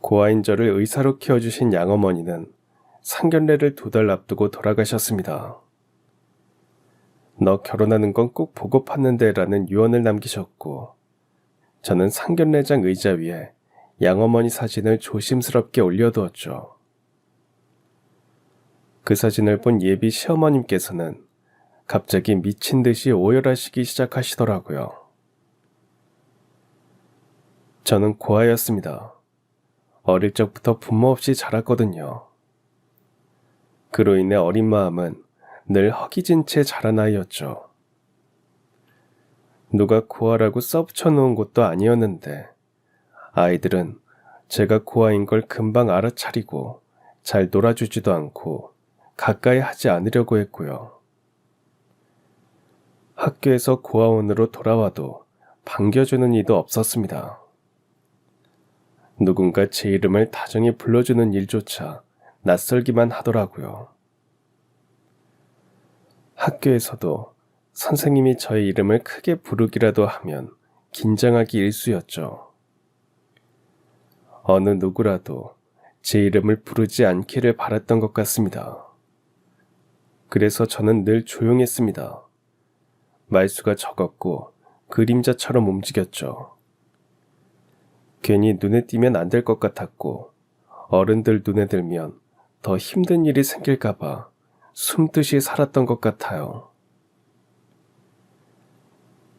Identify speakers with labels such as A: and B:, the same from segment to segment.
A: 고아인 저를 의사로 키워주신 양어머니는 상견례를 2달 앞두고 돌아가셨습니다. 너 결혼하는 건 꼭 보고 팠는데 라는 유언을 남기셨고, 저는 상견례장 의자 위에 양어머니 사진을 조심스럽게 올려두었죠. 그 사진을 본 예비 시어머님께서는 갑자기 미친 듯이 오열하시기 시작하시더라고요. 저는 고아였습니다. 어릴 적부터 부모 없이 자랐거든요. 그로 인해 어린 마음은 늘 허기진 채 자란 아이였죠. 누가 고아라고 써붙여 놓은 것도 아니었는데 아이들은 제가 고아인 걸 금방 알아차리고 잘 놀아주지도 않고 가까이 하지 않으려고 했고요. 학교에서 고아원으로 돌아와도 반겨주는 이도 없었습니다. 누군가 제 이름을 다정히 불러주는 일조차 낯설기만 하더라고요. 학교에서도 선생님이 저의 이름을 크게 부르기라도 하면 긴장하기 일쑤였죠. 어느 누구라도 제 이름을 부르지 않기를 바랐던 것 같습니다. 그래서 저는 늘 조용했습니다. 말수가 적었고 그림자처럼 움직였죠. 괜히 눈에 띄면 안 될 것 같았고 어른들 눈에 들면 더 힘든 일이 생길까봐 숨듯이 살았던 것 같아요.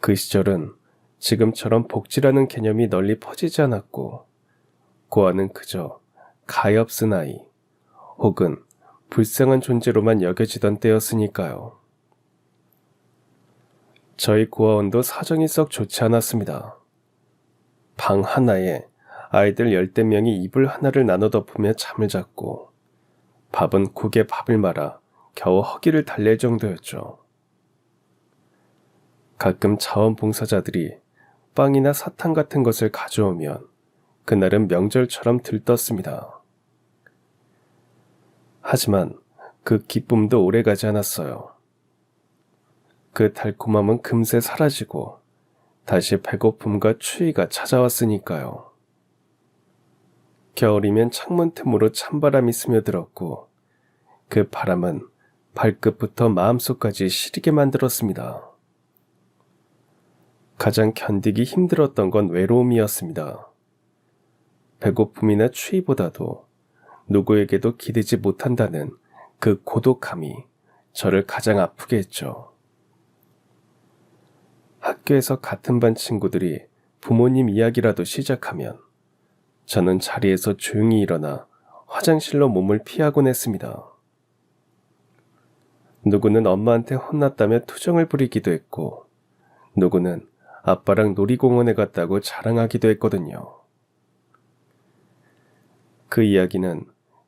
A: 그 시절은 지금처럼 복지라는 개념이 널리 퍼지지 않았고 고아는 그저 가엾은 아이 혹은 불쌍한 존재로만 여겨지던 때였으니까요. 저희 고아원도 사정이 썩 좋지 않았습니다. 방 하나에 아이들 10대 명이 이불 하나를 나눠 덮으며 잠을 잤고 밥은 국에 밥을 말아 겨우 허기를 달랠 정도였죠. 가끔 자원봉사자들이 빵이나 사탕 같은 것을 가져오면 그날은 명절처럼 들떴습니다. 하지만 그 기쁨도 오래가지 않았어요. 그 달콤함은 금세 사라지고 다시 배고픔과 추위가 찾아왔으니까요. 겨울이면 창문 틈으로 찬바람이 스며들었고 그 바람은 발끝부터 마음속까지 시리게 만들었습니다. 가장 견디기 힘들었던 건 외로움이었습니다. 배고픔이나 추위보다도 누구에게도 기대지 못한다는 그 고독함이 저를 가장 아프게 했죠. 학교에서 같은 반 친구들이 부모님 이야기라도 시작하면 저는 자리에서 조용히 일어나 화장실로 몸을 피하곤 했습니다. 누구는 엄마한테 혼났다며 투정을 부리기도 했고 누구는 아빠랑 놀이공원에 갔다고 자랑하기도 했거든요. 그 이야기는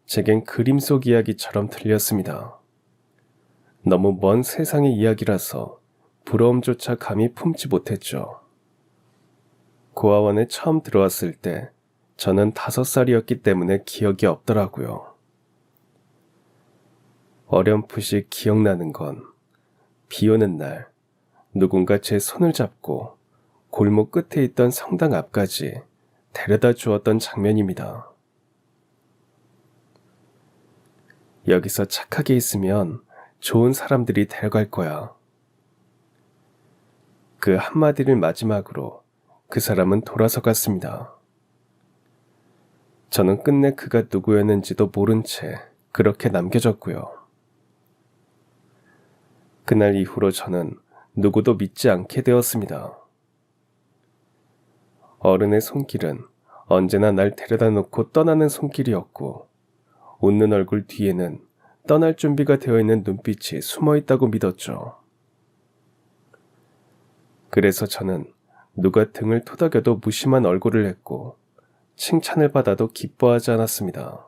A: 제겐 그림 속 이야기처럼 들렸습니다. 너무 먼 세상의 이야기라서 부러움조차 감히 품지 못했죠. 고아원에 처음 들어왔을 때 저는 5살이었기 때문에 기억이 없더라고요. 어렴풋이 기억나는 건 비 오는 날 누군가 제 손을 잡고 골목 끝에 있던 성당 앞까지 데려다 주었던 장면입니다. 여기서 착하게 있으면 좋은 사람들이 데려갈 거야. 그 한마디를 마지막으로 그 사람은 돌아서 갔습니다. 저는 끝내 그가 누구였는지도 모른 채 그렇게 남겨졌고요. 그날 이후로 저는 누구도 믿지 않게 되었습니다. 어른의 손길은 언제나 날 데려다 놓고 떠나는 손길이었고 웃는 얼굴 뒤에는 떠날 준비가 되어 있는 눈빛이 숨어 있다고 믿었죠. 그래서 저는 누가 등을 토닥여도 무심한 얼굴을 했고 칭찬을 받아도 기뻐하지 않았습니다.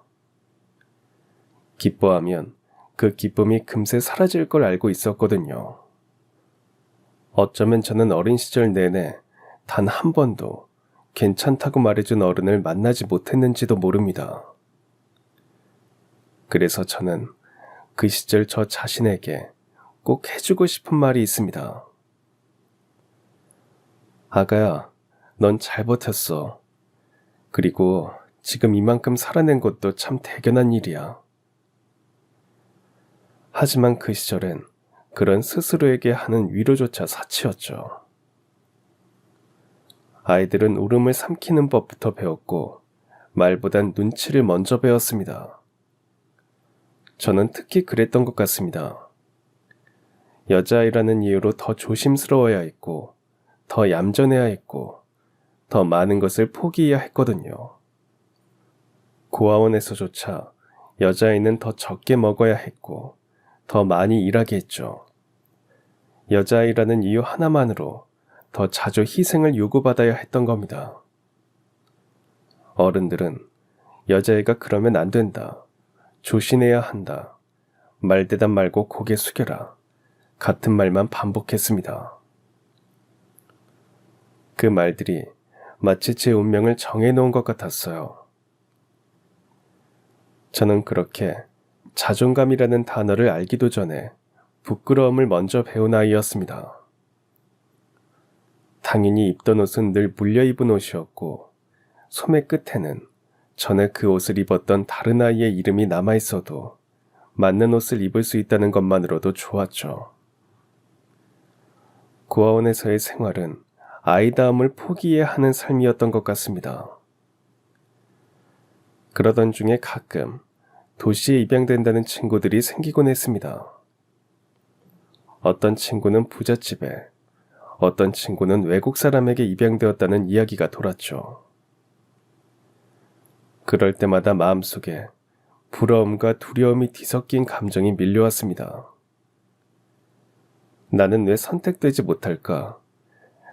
A: 기뻐하면 그 기쁨이 금세 사라질 걸 알고 있었거든요. 어쩌면 저는 어린 시절 내내 단 한 번도 괜찮다고 말해준 어른을 만나지 못했는지도 모릅니다. 그래서 저는 그 시절 저 자신에게 꼭 해주고 싶은 말이 있습니다. 아가야, 넌 잘 버텼어. 그리고 지금 이만큼 살아낸 것도 참 대견한 일이야. 하지만 그 시절엔 그런 스스로에게 하는 위로조차 사치였죠. 아이들은 울음을 삼키는 법부터 배웠고 말보단 눈치를 먼저 배웠습니다. 저는 특히 그랬던 것 같습니다. 여자아이라는 이유로 더 조심스러워야 했고 더 얌전해야 했고 더 많은 것을 포기해야 했거든요. 고아원에서조차 여자아이는 더 적게 먹어야 했고 더 많이 일하게 했죠. 여자아이라는 이유 하나만으로 더 자주 희생을 요구받아야 했던 겁니다. 어른들은 여자애가 그러면 안 된다, 조심해야 한다, 말대답 말고 고개 숙여라 같은 말만 반복했습니다. 그 말들이 마치 제 운명을 정해놓은 것 같았어요. 저는 그렇게 자존감이라는 단어를 알기도 전에 부끄러움을 먼저 배운 아이였습니다. 당연히 입던 옷은 늘 물려 입은 옷이었고 소매 끝에는 전에 그 옷을 입었던 다른 아이의 이름이 남아있어도 맞는 옷을 입을 수 있다는 것만으로도 좋았죠. 고아원에서의 생활은 아이다움을 포기해야 하는 삶이었던 것 같습니다. 그러던 중에 가끔 도시에 입양된다는 친구들이 생기곤 했습니다. 어떤 친구는 부잣집에, 어떤 친구는 외국 사람에게 입양되었다는 이야기가 돌았죠. 그럴 때마다 마음속에 부러움과 두려움이 뒤섞인 감정이 밀려왔습니다. 나는 왜 선택되지 못할까?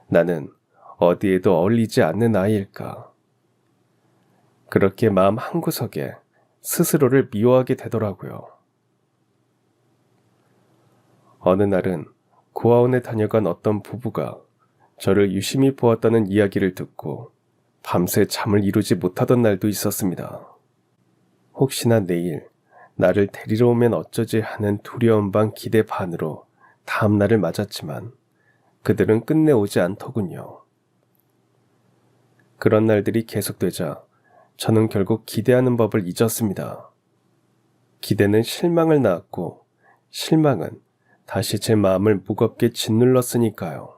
A: 나는 어디에도 어울리지 않는 아이일까? 그렇게 마음 한구석에 스스로를 미워하게 되더라고요. 어느 날은 고아원에 다녀간 어떤 부부가 저를 유심히 보았다는 이야기를 듣고 밤새 잠을 이루지 못하던 날도 있었습니다. 혹시나 내일 나를 데리러 오면 어쩌지 하는 두려움 반 기대 반으로 다음 날을 맞았지만 그들은 끝내 오지 않더군요. 그런 날들이 계속되자 저는 결국 기대하는 법을 잊었습니다. 기대는 실망을 낳았고 실망은 다시 제 마음을 무겁게 짓눌렀으니까요.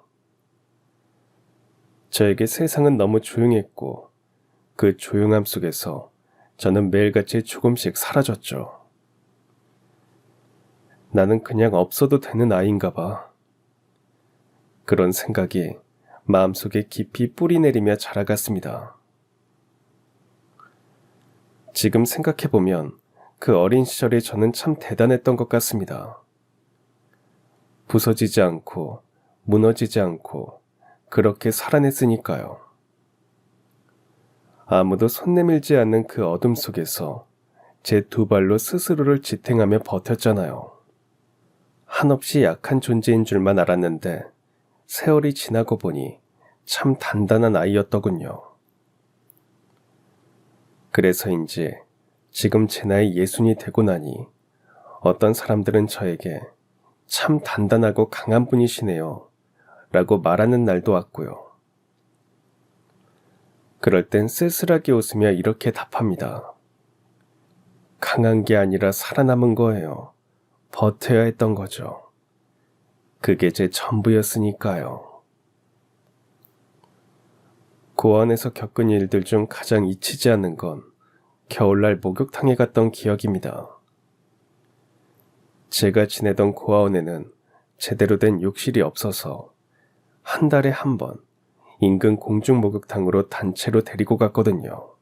A: 저에게 세상은 너무 조용했고 그 조용함 속에서 저는 매일같이 조금씩 사라졌죠. 나는 그냥 없어도 되는 아이인가 봐. 그런 생각이 마음속에 깊이 뿌리내리며 자라갔습니다. 지금 생각해보면 그 어린 시절에 저는 참 대단했던 것 같습니다. 부서지지 않고 무너지지 않고 그렇게 살아냈으니까요. 아무도 손 내밀지 않는 그 어둠 속에서 제 두 발로 스스로를 지탱하며 버텼잖아요. 한없이 약한 존재인 줄만 알았는데 세월이 지나고 보니 참 단단한 아이였더군요. 그래서인지 지금 제 나이 60이 되고 나니 어떤 사람들은 저에게 참 단단하고 강한 분이시네요 라고 말하는 날도 왔고요. 그럴 땐 쓸쓸하게 웃으며 이렇게 답합니다. 강한 게 아니라 살아남은 거예요. 버텨야 했던 거죠. 그게 제 전부였으니까요. 고아원에서 겪은 일들 중 가장 잊히지 않는 건 겨울날 목욕탕에 갔던 기억입니다. 제가 지내던 고아원에는 제대로 된 욕실이 없어서 한 달에 한 번 인근 공중 목욕탕으로 단체로 데리고 갔거든요.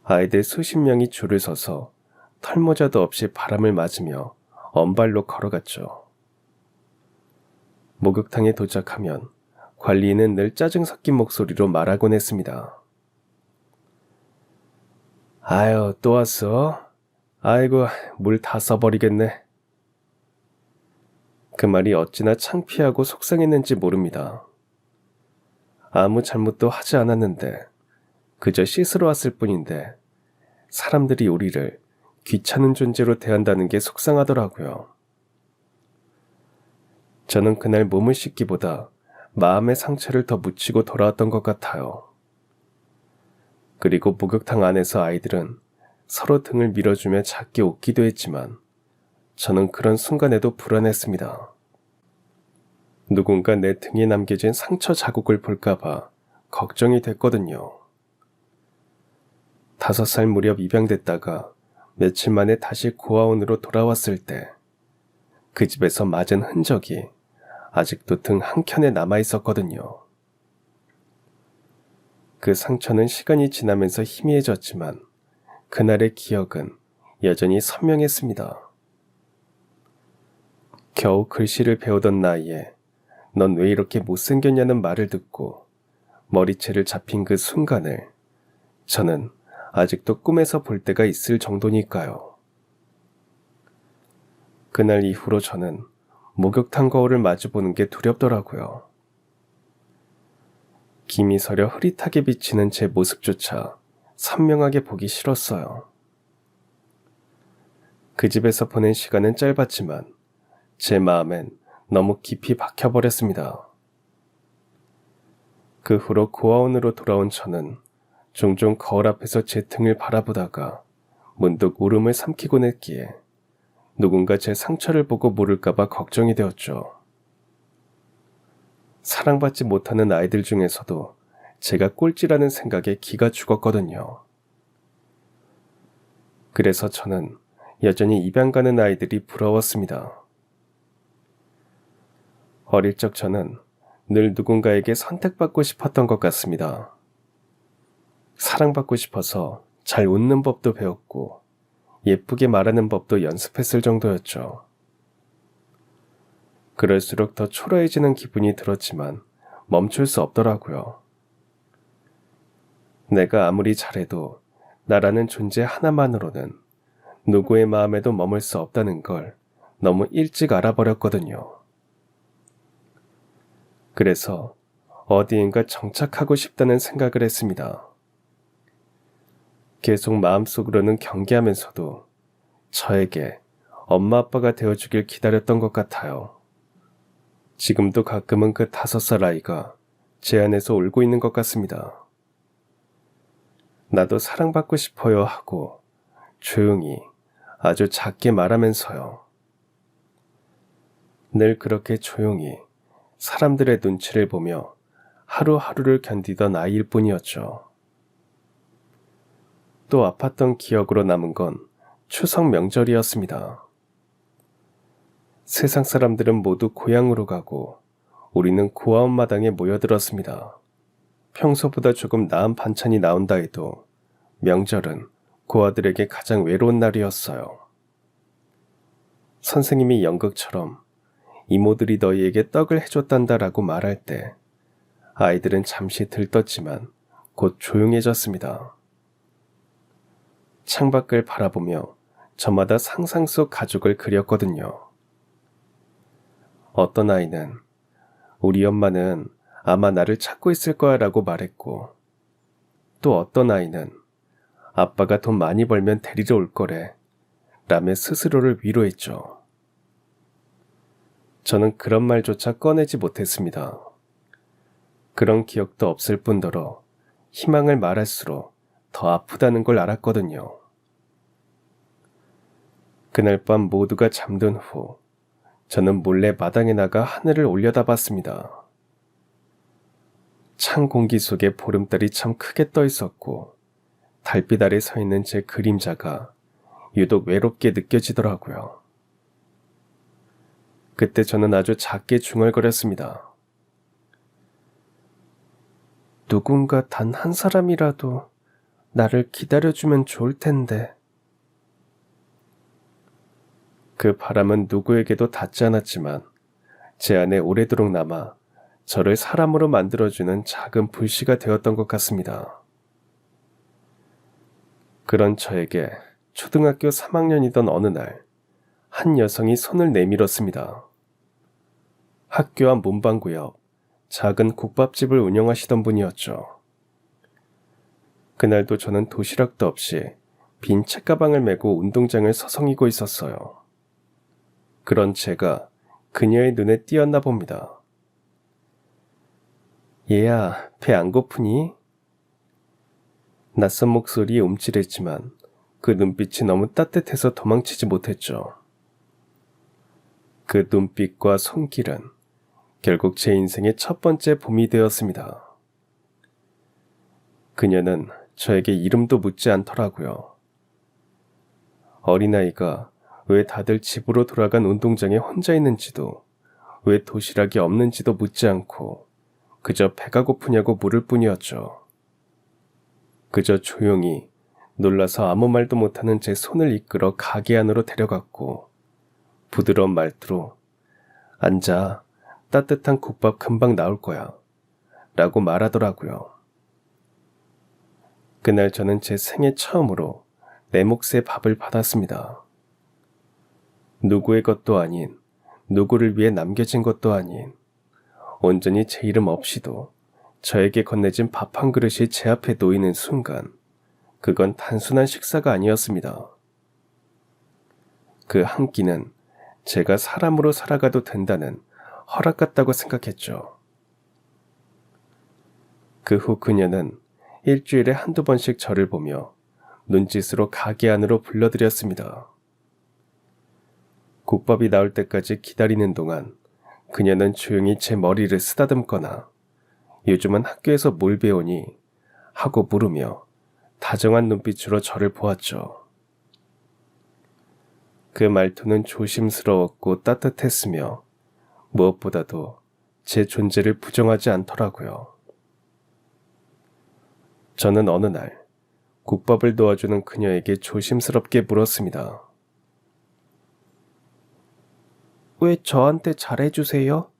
A: 아이들 수십 명이 줄을 서서 털모자도 없이 바람을 맞으며 언발로 걸어갔죠. 목욕탕에 도착하면 관리인은 늘 짜증 섞인 목소리로 말하곤 했습니다. 아유, 또 왔어? 아이고, 물 다 써버리겠네. 그 말이 어찌나 창피하고 속상했는지 모릅니다. 아무 잘못도 하지 않았는데 그저 씻으러 왔을 뿐인데 사람들이 우리를 귀찮은 존재로 대한다는 게 속상하더라고요. 저는 그날 몸을 씻기보다 마음의 상처를 더 묻히고 돌아왔던 것 같아요. 그리고 목욕탕 안에서 아이들은 서로 등을 밀어주며 작게 웃기도 했지만 저는 그런 순간에도 불안했습니다. 누군가 내 등에 남겨진 상처 자국을 볼까봐 걱정이 됐거든요. 5살 무렵 입양됐다가 며칠 만에 다시 고아원으로 돌아왔을 때 그 집에서 맞은 흔적이 아직도 등 한켠에 남아 있었거든요. 그 상처는 시간이 지나면서 희미해졌지만 그날의 기억은 여전히 선명했습니다. 겨우 글씨를 배우던 나이에 넌 왜 이렇게 못생겼냐는 말을 듣고 머리채를 잡힌 그 순간을 저는 아직도 꿈에서 볼 때가 있을 정도니까요. 그날 이후로 저는 목욕탕 거울을 마주보는 게 두렵더라고요. 김이 서려 흐릿하게 비치는 제 모습조차 선명하게 보기 싫었어요. 그 집에서 보낸 시간은 짧았지만 제 마음엔 너무 깊이 박혀버렸습니다. 그 후로 고아원으로 돌아온 저는 종종 거울 앞에서 제 등을 바라보다가 문득 울음을 삼키곤 했기에 누군가 제 상처를 보고 모를까봐 걱정이 되었죠. 사랑받지 못하는 아이들 중에서도 제가 꼴찌라는 생각에 기가 죽었거든요. 그래서 저는 여전히 입양 가는 아이들이 부러웠습니다. 어릴 적 저는 늘 누군가에게 선택받고 싶었던 것 같습니다. 사랑받고 싶어서 잘 웃는 법도 배웠고 예쁘게 말하는 법도 연습했을 정도였죠. 그럴수록 더 초라해지는 기분이 들었지만 멈출 수 없더라고요. 내가 아무리 잘해도 나라는 존재 하나만으로는 누구의 마음에도 머물 수 없다는 걸 너무 일찍 알아버렸거든요. 그래서 어디인가 정착하고 싶다는 생각을 했습니다. 계속 마음속으로는 경계하면서도 저에게 엄마 아빠가 되어주길 기다렸던 것 같아요. 지금도 가끔은 그 5살 아이가 제 안에서 울고 있는 것 같습니다. 나도 사랑받고 싶어요 하고 조용히 아주 작게 말하면서요. 늘 그렇게 조용히 사람들의 눈치를 보며 하루하루를 견디던 아이일 뿐이었죠. 또 아팠던 기억으로 남은 건 추석 명절이었습니다. 세상 사람들은 모두 고향으로 가고 우리는 고아원 마당에 모여들었습니다. 평소보다 조금 나은 반찬이 나온다 해도 명절은 고아들에게 가장 외로운 날이었어요. 선생님이 연극처럼 이모들이 너희에게 떡을 해줬단다라고 말할 때 아이들은 잠시 들떴지만 곧 조용해졌습니다. 창밖을 바라보며 저마다 상상 속 가족을 그렸거든요. 어떤 아이는 우리 엄마는 아마 나를 찾고 있을 거야 라고 말했고, 또 어떤 아이는 아빠가 돈 많이 벌면 데리러 올 거래 라며 스스로를 위로했죠. 저는 그런 말조차 꺼내지 못했습니다. 그런 기억도 없을 뿐더러 희망을 말할수록 더 아프다는 걸 알았거든요. 그날 밤 모두가 잠든 후 저는 몰래 마당에 나가 하늘을 올려다봤습니다. 찬 공기 속에 보름달이 참 크게 떠 있었고 달빛 아래 서 있는 제 그림자가 유독 외롭게 느껴지더라고요. 그때 저는 아주 작게 중얼거렸습니다. 누군가 단 한 사람이라도 나를 기다려주면 좋을 텐데. 그 바람은 누구에게도 닿지 않았지만 제 안에 오래도록 남아 저를 사람으로 만들어주는 작은 불씨가 되었던 것 같습니다. 그런 저에게 초등학교 3학년이던 어느 날 한 여성이 손을 내밀었습니다. 학교 앞 문방구 옆 작은 국밥집을 운영하시던 분이었죠. 그날도 저는 도시락도 없이 빈 책가방을 메고 운동장을 서성이고 있었어요. 그런 제가 그녀의 눈에 띄었나 봅니다. 얘야, 배 안 고프니? 낯선 목소리에 움찔했지만 그 눈빛이 너무 따뜻해서 도망치지 못했죠. 그 눈빛과 손길은 결국 제 인생의 첫 번째 봄이 되었습니다. 그녀는 저에게 이름도 묻지 않더라고요. 어린아이가 왜 다들 집으로 돌아간 운동장에 혼자 있는지도, 왜 도시락이 없는지도 묻지 않고 그저 배가 고프냐고 물을 뿐이었죠. 그저 조용히 놀라서 아무 말도 못하는 제 손을 이끌어 가게 안으로 데려갔고 부드러운 말투로 앉아, 따뜻한 국밥 금방 나올 거야 라고 말하더라고요. 그날 저는 제 생애 처음으로 내 몫의 밥을 받았습니다. 누구의 것도 아닌, 누구를 위해 남겨진 것도 아닌, 온전히 제 이름 없이도 저에게 건네진 밥 한 그릇이 제 앞에 놓이는 순간, 그건 단순한 식사가 아니었습니다. 그 한 끼는 제가 사람으로 살아가도 된다는 허락 같다고 생각했죠. 그 후 그녀는 일주일에 한두 번씩 저를 보며 눈짓으로 가게 안으로 불러들였습니다. 국밥이 나올 때까지 기다리는 동안 그녀는 조용히 제 머리를 쓰다듬거나 요즘은 학교에서 뭘 배우니? 하고 물으며 다정한 눈빛으로 저를 보았죠. 그 말투는 조심스러웠고 따뜻했으며 무엇보다도 제 존재를 부정하지 않더라고요. 저는 어느 날 국밥을 도와주는 그녀에게 조심스럽게 물었습니다. 왜 저한테 잘해주세요?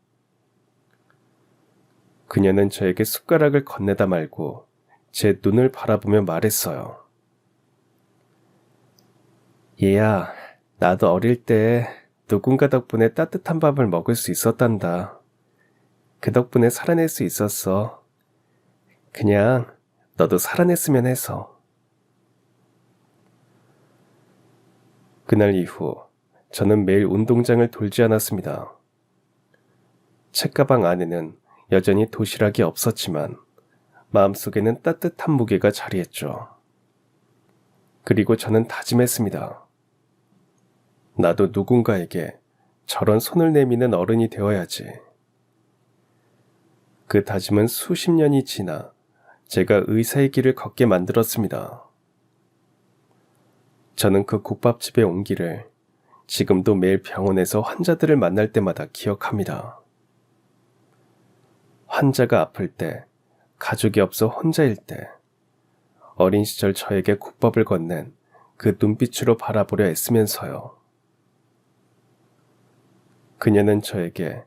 A: 그녀는 저에게 숟가락을 건네다 말고 제 눈을 바라보며 말했어요. 얘야, 나도 어릴 때 누군가 덕분에 따뜻한 밥을 먹을 수 있었단다. 그 덕분에 살아낼 수 있었어. 그냥 너도 살아냈으면 해서. 그날 이후 저는 매일 운동장을 돌지 않았습니다. 책가방 안에는 여전히 도시락이 없었지만 마음속에는 따뜻한 무게가 자리했죠. 그리고 저는 다짐했습니다. 나도 누군가에게 저런 손을 내미는 어른이 되어야지. 그 다짐은 수십 년이 지나 제가 의사의 길을 걷게 만들었습니다. 저는 그 국밥집의 온기를 지금도 매일 병원에서 환자들을 만날 때마다 기억합니다. 환자가 아플 때, 가족이 없어 혼자일 때, 어린 시절 저에게 국밥을 건넨 그 눈빛으로 바라보려 애쓰면서요. 그녀는 저에게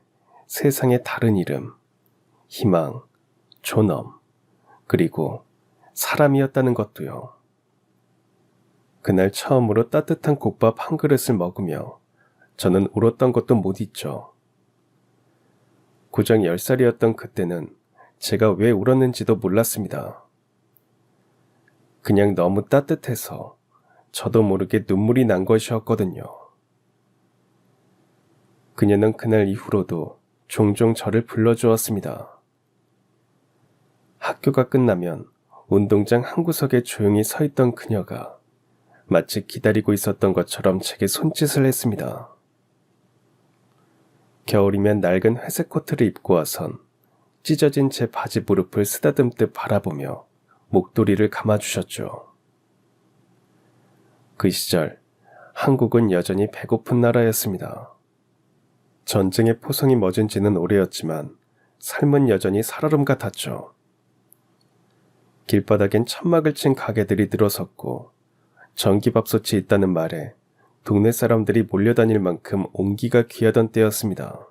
A: 세상의 다른 이름, 희망, 존엄, 그리고 사람이었다는 것도요. 그날 처음으로 따뜻한 국밥 한 그릇을 먹으며 저는 울었던 것도 못 잊죠. 고작 10살이었던 그때는 제가 왜 울었는지도 몰랐습니다. 그냥 너무 따뜻해서 저도 모르게 눈물이 난 것이었거든요. 그녀는 그날 이후로도 종종 저를 불러주었습니다. 학교가 끝나면 운동장 한 구석에 조용히 서 있던 그녀가 마치 기다리고 있었던 것처럼 제게 손짓을 했습니다. 겨울이면 낡은 회색 코트를 입고 와선 찢어진 제 바지 무릎을 쓰다듬듯 바라보며 목도리를 감아주셨죠. 그 시절 한국은 여전히 배고픈 나라였습니다. 전쟁의 포성이 멎은 지는 오래였지만 삶은 여전히 살얼음 같았죠. 길바닥엔 천막을 친 가게들이 늘어섰고 전기밥솥이 있다는 말에 동네 사람들이 몰려다닐 만큼 온기가 귀하던 때였습니다.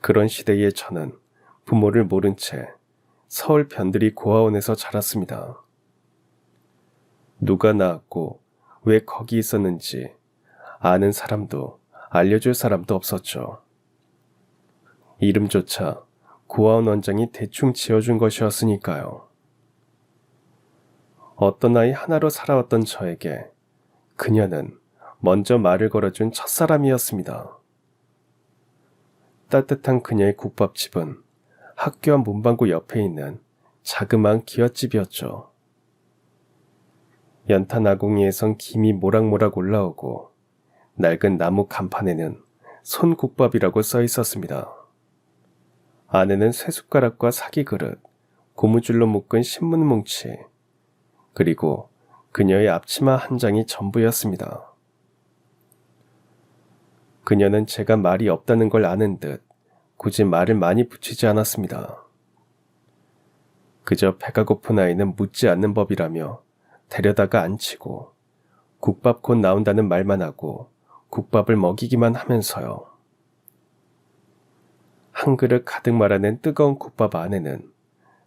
A: 그런 시대에 저는 부모를 모른 채 서울 변두리 고아원에서 자랐습니다. 누가 낳았고 왜 거기 있었는지 아는 사람도 알려줄 사람도 없었죠. 이름조차 고아원 원장이 대충 지어준 것이었으니까요. 어떤 아이 하나로 살아왔던 저에게 그녀는 먼저 말을 걸어준 첫사람이었습니다. 따뜻한 그녀의 국밥집은 학교 앞 문방구 옆에 있는 자그마한 기와집이었죠. 연탄 아궁이에선 김이 모락모락 올라오고 낡은 나무 간판에는 손국밥이라고 써 있었습니다. 안에는 쇠숟가락과 사기그릇, 고무줄로 묶은 신문 뭉치, 그리고 그녀의 앞치마 한 장이 전부였습니다. 그녀는 제가 말이 없다는 걸 아는 듯 굳이 말을 많이 붙이지 않았습니다. 그저 배가 고픈 아이는 묻지 않는 법이라며 데려다가 앉히고 국밥 곧 나온다는 말만 하고 국밥을 먹이기만 하면서요. 한 그릇 가득 말아낸 뜨거운 국밥 안에는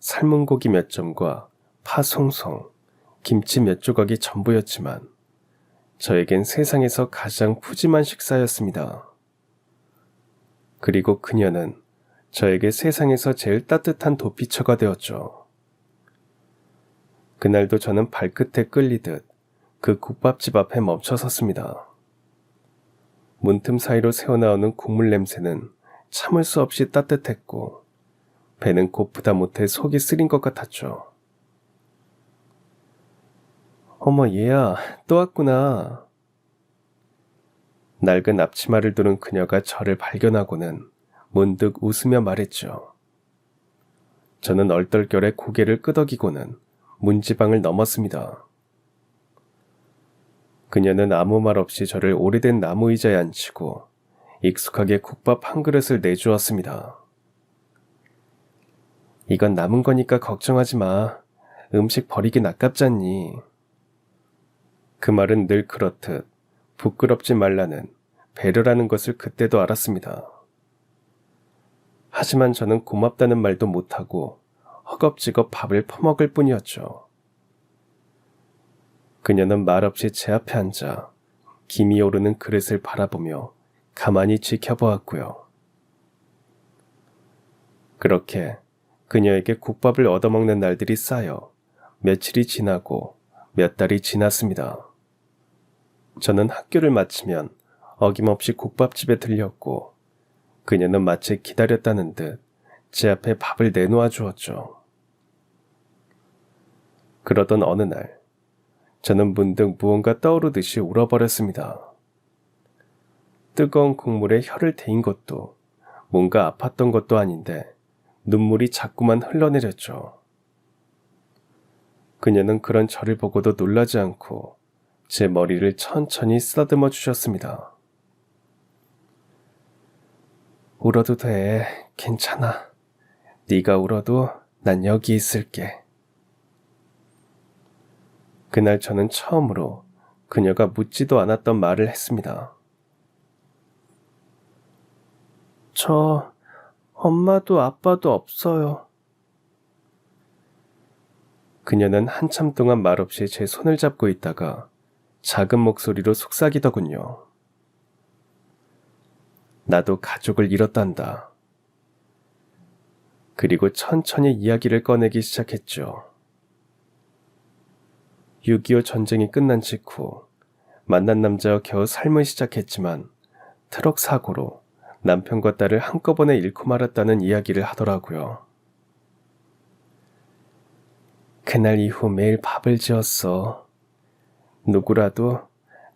A: 삶은 고기 몇 점과 파 송송, 김치 몇 조각이 전부였지만 저에겐 세상에서 가장 푸짐한 식사였습니다. 그리고 그녀는 저에게 세상에서 제일 따뜻한 도피처가 되었죠. 그날도 저는 발끝에 끌리듯 그 국밥집 앞에 멈춰 섰습니다. 문틈 사이로 새어나오는 국물 냄새는 참을 수 없이 따뜻했고 배는 고프다 못해 속이 쓰린 것 같았죠. 어머 얘야, 또 왔구나. 낡은 앞치마를 두른 그녀가 저를 발견하고는 문득 웃으며 말했죠. 저는 얼떨결에 고개를 끄덕이고는 문지방을 넘었습니다. 그녀는 아무 말 없이 저를 오래된 나무 의자에 앉히고 익숙하게 국밥 한 그릇을 내주었습니다. 이건 남은 거니까 걱정하지 마. 음식 버리긴 아깝잖니. 그 말은 늘 그렇듯 부끄럽지 말라는 배려라는 것을 그때도 알았습니다. 하지만 저는 고맙다는 말도 못하고 허겁지겁 밥을 퍼먹을 뿐이었죠. 그녀는 말없이 제 앞에 앉아 김이 오르는 그릇을 바라보며 가만히 지켜보았고요. 그렇게 그녀에게 국밥을 얻어먹는 날들이 쌓여 며칠이 지나고 몇 달이 지났습니다. 저는 학교를 마치면 어김없이 국밥집에 들렸고 그녀는 마치 기다렸다는 듯 제 앞에 밥을 내놓아 주었죠. 그러던 어느 날 저는 문득 무언가 떠오르듯이 울어버렸습니다. 뜨거운 국물에 혀를 대인 것도 뭔가 아팠던 것도 아닌데 눈물이 자꾸만 흘러내렸죠. 그녀는 그런 저를 보고도 놀라지 않고 제 머리를 천천히 쓰다듬어 주셨습니다. 울어도 돼. 괜찮아. 네가 울어도 난 여기 있을게. 그날 저는 처음으로 그녀가 묻지도 않았던 말을 했습니다. 저 엄마도 아빠도 없어요. 그녀는 한참 동안 말없이 제 손을 잡고 있다가 작은 목소리로 속삭이더군요. 나도 가족을 잃었단다. 그리고 천천히 이야기를 꺼내기 시작했죠. 6.25 전쟁이 끝난 직후 만난 남자와 겨우 삶을 시작했지만 트럭 사고로 남편과 딸을 한꺼번에 잃고 말았다는 이야기를 하더라고요. 그날 이후 매일 밥을 지었어. 누구라도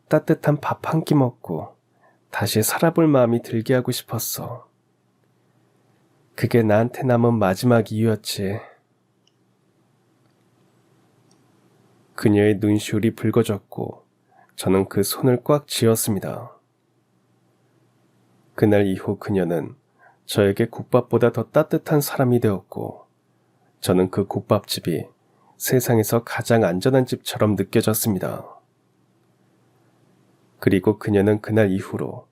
A: 따뜻한 밥 한 끼 먹고 다시 살아볼 마음이 들게 하고 싶었어. 그게 나한테 남은 마지막 이유였지. 그녀의 눈시울이 붉어졌고 저는 그 손을 꽉 쥐었습니다. 그날 이후 그녀는 저에게 국밥보다 더 따뜻한 사람이 되었고 저는 그 국밥집이 세상에서 가장 안전한 집처럼 느껴졌습니다. 그리고 그녀는 그날 이후로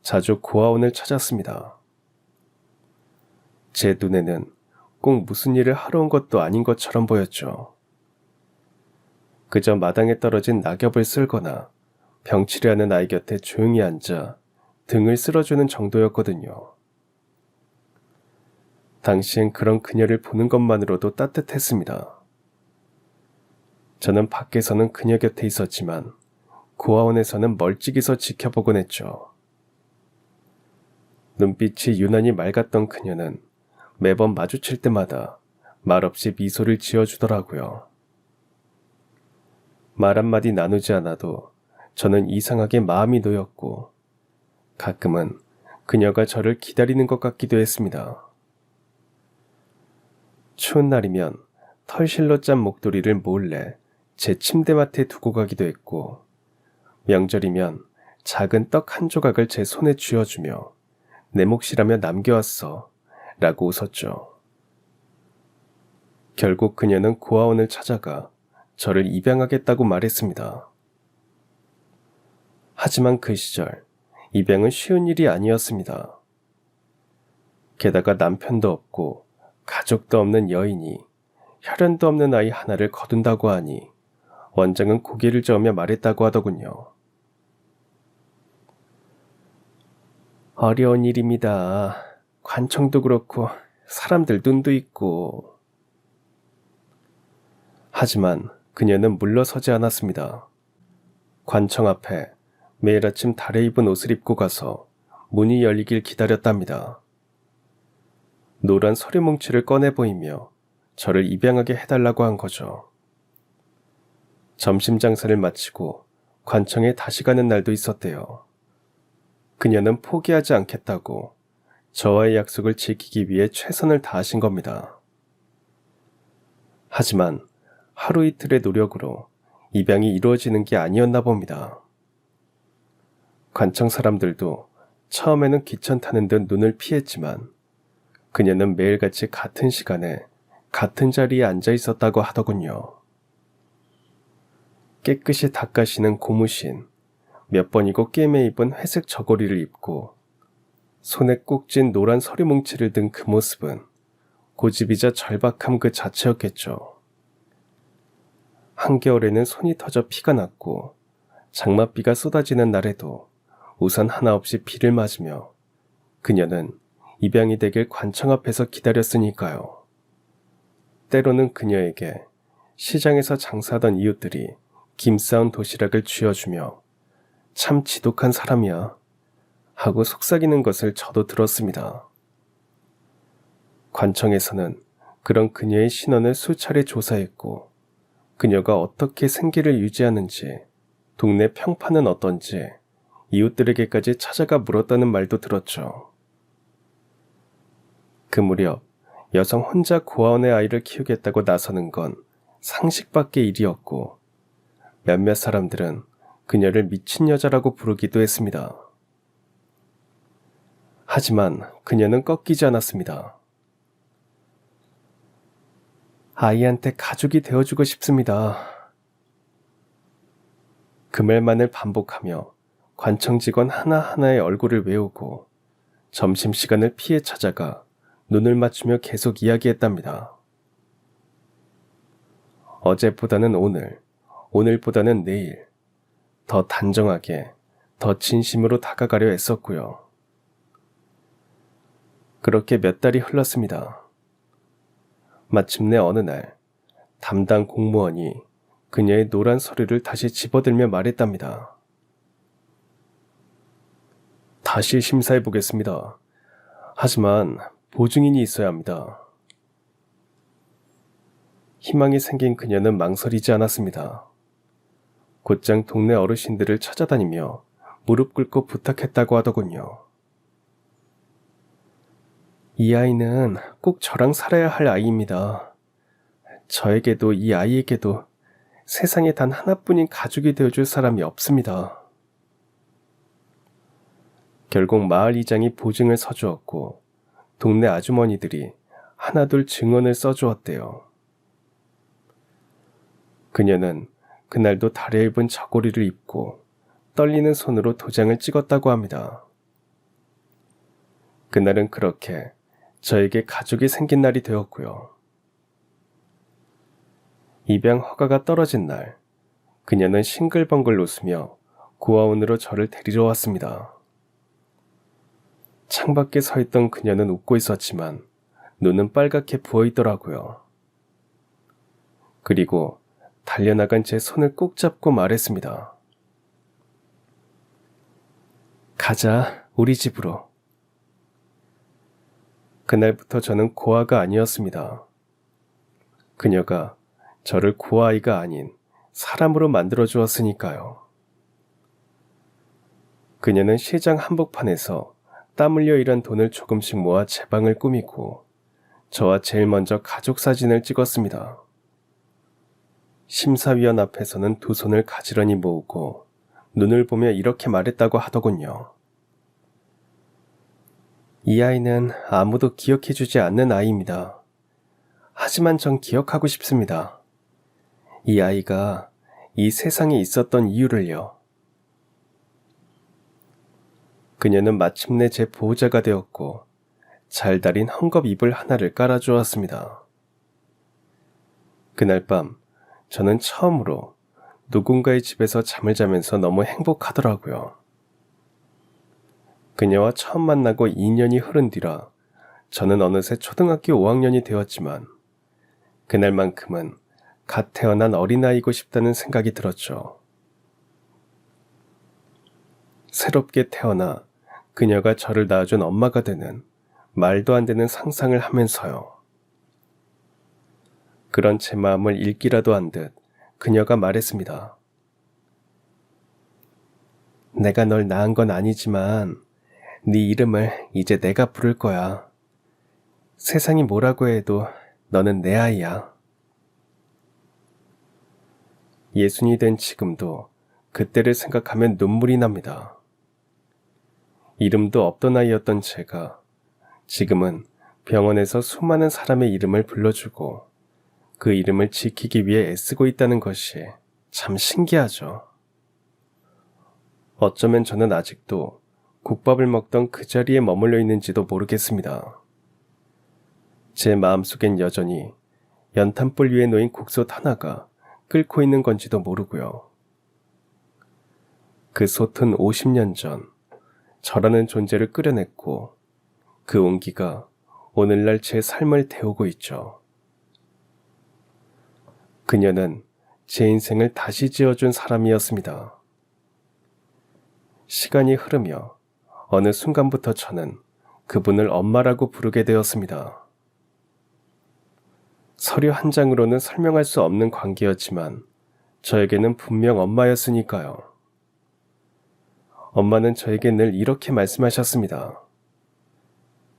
A: 자주 고아원을 찾았습니다. 제 눈에는 꼭 무슨 일을 하러 온 것도 아닌 것처럼 보였죠. 그저 마당에 떨어진 낙엽을 쓸거나 병치레하는 아이 곁에 조용히 앉아 등을 쓸어주는 정도였거든요. 당시엔 그런 그녀를 보는 것만으로도 따뜻했습니다. 저는 밖에서는 그녀 곁에 있었지만 고아원에서는 멀찍이서 지켜보곤 했죠. 눈빛이 유난히 맑았던 그녀는 매번 마주칠 때마다 말없이 미소를 지어주더라고요. 말 한마디 나누지 않아도 저는 이상하게 마음이 놓였고 가끔은 그녀가 저를 기다리는 것 같기도 했습니다. 추운 날이면 털실로 짠 목도리를 몰래 제 침대맡에 두고 가기도 했고 명절이면 작은 떡 한 조각을 제 손에 쥐어주며 내 몫이라며 남겨왔어 라고 웃었죠. 결국 그녀는 고아원을 찾아가 저를 입양하겠다고 말했습니다. 하지만 그 시절 입양은 쉬운 일이 아니었습니다. 게다가 남편도 없고 가족도 없는 여인이 혈연도 없는 아이 하나를 거둔다고 하니 원장은 고개를 저으며 말했다고 하더군요. 어려운 일입니다. 관청도 그렇고 사람들 눈도 있고. 하지만 그녀는 물러서지 않았습니다. 관청 앞에 매일 아침 달에 입은 옷을 입고 가서 문이 열리길 기다렸답니다. 노란 서류뭉치를 꺼내 보이며 저를 입양하게 해달라고 한 거죠. 점심 장사를 마치고 관청에 다시 가는 날도 있었대요. 그녀는 포기하지 않겠다고 저와의 약속을 지키기 위해 최선을 다하신 겁니다. 하지만 하루 이틀의 노력으로 입양이 이루어지는 게 아니었나 봅니다. 관청 사람들도 처음에는 귀찮다는 듯 눈을 피했지만 그녀는 매일같이 같은 시간에 같은 자리에 앉아 있었다고 하더군요. 깨끗이 닦아시는 고무신, 몇 번이고 꿰매 입은 회색 저고리를 입고 손에 꼭 쥔 노란 서류뭉치를 든 그 모습은 고집이자 절박함 그 자체였겠죠. 한겨울에는 손이 터져 피가 났고 장맛비가 쏟아지는 날에도 우산 하나 없이 비를 맞으며 그녀는 입양이 되길 관청 앞에서 기다렸으니까요. 때로는 그녀에게 시장에서 장사하던 이웃들이 김 싸온 도시락을 쥐어주며 참 지독한 사람이야 하고 속삭이는 것을 저도 들었습니다. 관청에서는 그런 그녀의 신원을 수차례 조사했고 그녀가 어떻게 생계를 유지하는지, 동네 평판은 어떤지 이웃들에게까지 찾아가 물었다는 말도 들었죠. 그 무렵 여성 혼자 고아원의 아이를 키우겠다고 나서는 건 상식 밖의 일이었고 몇몇 사람들은 그녀를 미친 여자라고 부르기도 했습니다. 하지만 그녀는 꺾이지 않았습니다. 아이한테 가족이 되어주고 싶습니다. 그 말만을 반복하며 관청 직원 하나하나의 얼굴을 외우고 점심시간을 피해 찾아가 눈을 맞추며 계속 이야기했답니다. 어제보다는 오늘, 오늘보다는 내일, 더 단정하게, 더 진심으로 다가가려 애썼고요. 그렇게 몇 달이 흘렀습니다. 마침내 어느 날 담당 공무원이 그녀의 노란 서류를 다시 집어들며 말했답니다. 다시 심사해 보겠습니다. 하지만 보증인이 있어야 합니다. 희망이 생긴 그녀는 망설이지 않았습니다. 곧장 동네 어르신들을 찾아다니며 무릎 꿇고 부탁했다고 하더군요. 이 아이는 꼭 저랑 살아야 할 아이입니다. 저에게도 이 아이에게도 세상에 단 하나뿐인 가족이 되어줄 사람이 없습니다. 결국 마을 이장이 보증을 서주었고 동네 아주머니들이 하나둘 증언을 써주었대요. 그녀는 그날도 다리에 입은 저고리를 입고 떨리는 손으로 도장을 찍었다고 합니다. 그날은 그렇게 저에게 가족이 생긴 날이 되었고요. 입양 허가가 떨어진 날, 그녀는 싱글벙글 웃으며 고아원으로 저를 데리러 왔습니다. 창밖에 서 있던 그녀는 웃고 있었지만 눈은 빨갛게 부어있더라고요. 그리고 달려나간 제 손을 꼭 잡고 말했습니다. 가자, 우리 집으로. 그날부터 저는 고아가 아니었습니다. 그녀가 저를 고아이가 아닌 사람으로 만들어 주었으니까요. 그녀는 시장 한복판에서 땀 흘려 일한 돈을 조금씩 모아 제 방을 꾸미고 저와 제일 먼저 가족 사진을 찍었습니다. 심사위원 앞에서는 두 손을 가지런히 모으고 눈을 보며 이렇게 말했다고 하더군요. 이 아이는 아무도 기억해주지 않는 아이입니다. 하지만 전 기억하고 싶습니다. 이 아이가 이 세상에 있었던 이유를요. 그녀는 마침내 제 보호자가 되었고 잘 다린 헝겊 이불 하나를 깔아주었습니다. 그날 밤 저는 처음으로 누군가의 집에서 잠을 자면서 너무 행복하더라고요. 그녀와 처음 만나고 2년이 흐른 뒤라 저는 어느새 초등학교 5학년이 되었지만 그날만큼은 갓 태어난 어린아이고 싶다는 생각이 들었죠. 새롭게 태어나 그녀가 저를 낳아준 엄마가 되는 말도 안 되는 상상을 하면서요. 그런 제 마음을 읽기라도 한 듯 그녀가 말했습니다. 내가 널 낳은 건 아니지만 네 이름을 이제 내가 부를 거야. 세상이 뭐라고 해도 너는 내 아이야. 예순이 된 지금도 그때를 생각하면 눈물이 납니다. 이름도 없던 아이였던 제가 지금은 병원에서 수많은 사람의 이름을 불러주고 그 이름을 지키기 위해 애쓰고 있다는 것이 참 신기하죠. 어쩌면 저는 아직도 국밥을 먹던 그 자리에 머물러 있는지도 모르겠습니다. 제 마음속엔 여전히 연탄불 위에 놓인 국솥 하나가 끓고 있는 건지도 모르고요. 그 솥은 50년 전 저라는 존재를 끓여냈고 그 온기가 오늘날 제 삶을 태우고 있죠. 그녀는 제 인생을 다시 지어준 사람이었습니다. 시간이 흐르며 어느 순간부터 저는 그분을 엄마라고 부르게 되었습니다. 서류 한 장으로는 설명할 수 없는 관계였지만 저에게는 분명 엄마였으니까요. 엄마는 저에게 늘 이렇게 말씀하셨습니다.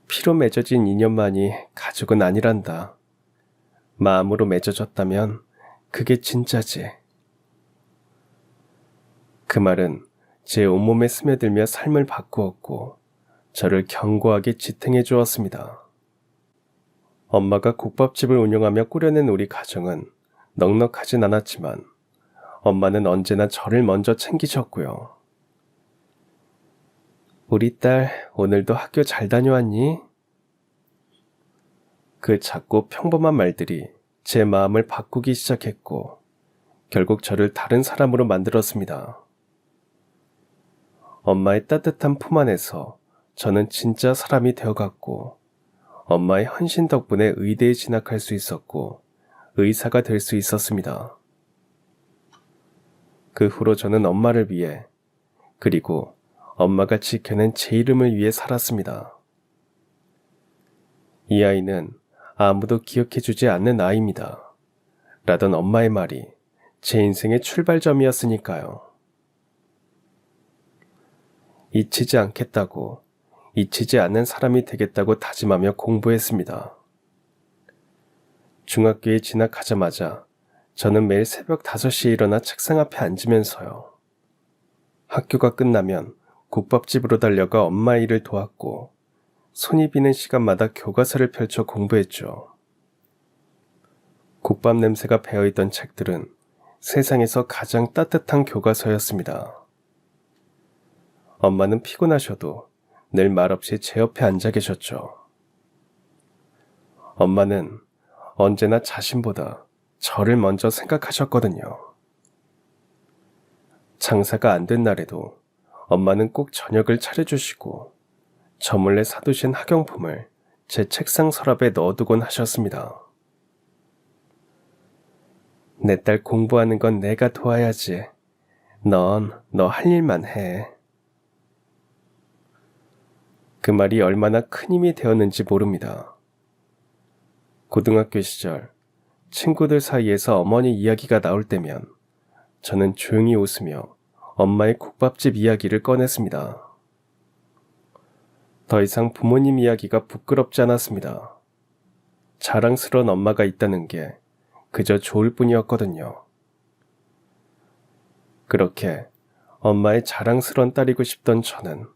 A: 피로 맺어진 인연만이 가족은 아니란다. 마음으로 맺어졌다면 그게 진짜지. 그 말은 제 온몸에 스며들며 삶을 바꾸었고 저를 견고하게 지탱해 주었습니다. 엄마가 국밥집을 운영하며 꾸려낸 우리 가정은 넉넉하진 않았지만 엄마는 언제나 저를 먼저 챙기셨고요. 우리 딸 오늘도 학교 잘 다녀왔니? 그 작고 평범한 말들이 제 마음을 바꾸기 시작했고 결국 저를 다른 사람으로 만들었습니다. 엄마의 따뜻한 품 안에서 저는 진짜 사람이 되어갔고 엄마의 헌신 덕분에 의대에 진학할 수 있었고 의사가 될 수 있었습니다. 그 후로 저는 엄마를 위해 그리고 엄마가 지켜낸 제 이름을 위해 살았습니다. 이 아이는 아무도 기억해주지 않는 아이입니다. 라던 엄마의 말이 제 인생의 출발점이었으니까요. 잊히지 않겠다고, 잊히지 않는 사람이 되겠다고 다짐하며 공부했습니다. 중학교에 진학하자마자 저는 매일 새벽 5시에 일어나 책상 앞에 앉으면서요. 학교가 끝나면 국밥집으로 달려가 엄마 일을 도왔고 손이 비는 시간마다 교과서를 펼쳐 공부했죠. 국밥 냄새가 배어있던 책들은 세상에서 가장 따뜻한 교과서였습니다. 엄마는 피곤하셔도 늘 말없이 제 옆에 앉아 계셨죠. 엄마는 언제나 자신보다 저를 먼저 생각하셨거든요. 장사가 안 된 날에도 엄마는 꼭 저녁을 차려주시고 저 몰래 사두신 학용품을 제 책상 서랍에 넣어두곤 하셨습니다. 내 딸 공부하는 건 내가 도와야지. 넌 너 할 일만 해. 그 말이 얼마나 큰 힘이 되었는지 모릅니다. 고등학교 시절 친구들 사이에서 어머니 이야기가 나올 때면 저는 조용히 웃으며 엄마의 국밥집 이야기를 꺼냈습니다. 더 이상 부모님 이야기가 부끄럽지 않았습니다. 자랑스러운 엄마가 있다는 게 그저 좋을 뿐이었거든요. 그렇게 엄마의 자랑스러운 딸이고 싶던 저는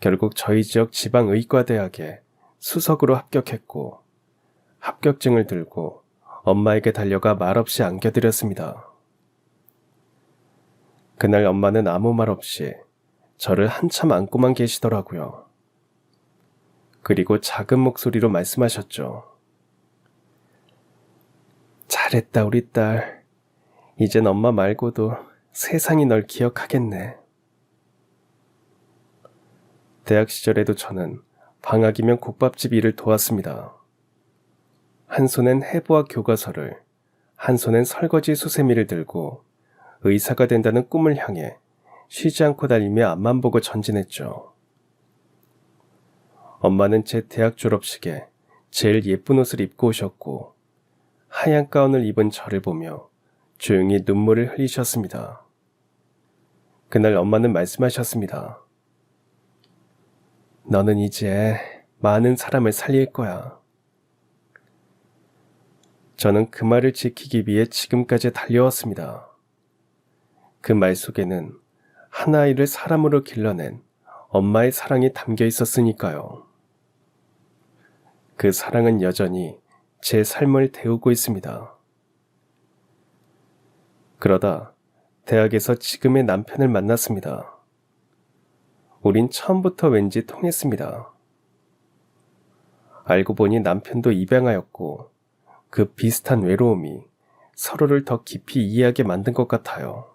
A: 결국 저희 지역 지방의과대학에 수석으로 합격했고 합격증을 들고 엄마에게 달려가 말없이 안겨드렸습니다. 그날 엄마는 아무 말 없이 저를 한참 안고만 계시더라고요. 그리고 작은 목소리로 말씀하셨죠. 잘했다 우리 딸. 이젠 엄마 말고도 세상이 널 기억하겠네. 대학 시절에도 저는 방학이면 국밥집 일을 도왔습니다. 한 손엔 해부학 교과서를, 한 손엔 설거지 수세미를 들고 의사가 된다는 꿈을 향해 쉬지 않고 달리며 앞만 보고 전진했죠. 엄마는 제 대학 졸업식에 제일 예쁜 옷을 입고 오셨고 하얀 가운을 입은 저를 보며 조용히 눈물을 흘리셨습니다. 그날 엄마는 말씀하셨습니다. 너는 이제 많은 사람을 살릴 거야. 저는 그 말을 지키기 위해 지금까지 달려왔습니다. 그 말 속에는 한 아이를 사람으로 길러낸 엄마의 사랑이 담겨 있었으니까요. 그 사랑은 여전히 제 삶을 태우고 있습니다. 그러다 대학에서 지금의 남편을 만났습니다. 우린 처음부터 왠지 통했습니다. 알고 보니 남편도 입양하였고 그 비슷한 외로움이 서로를 더 깊이 이해하게 만든 것 같아요.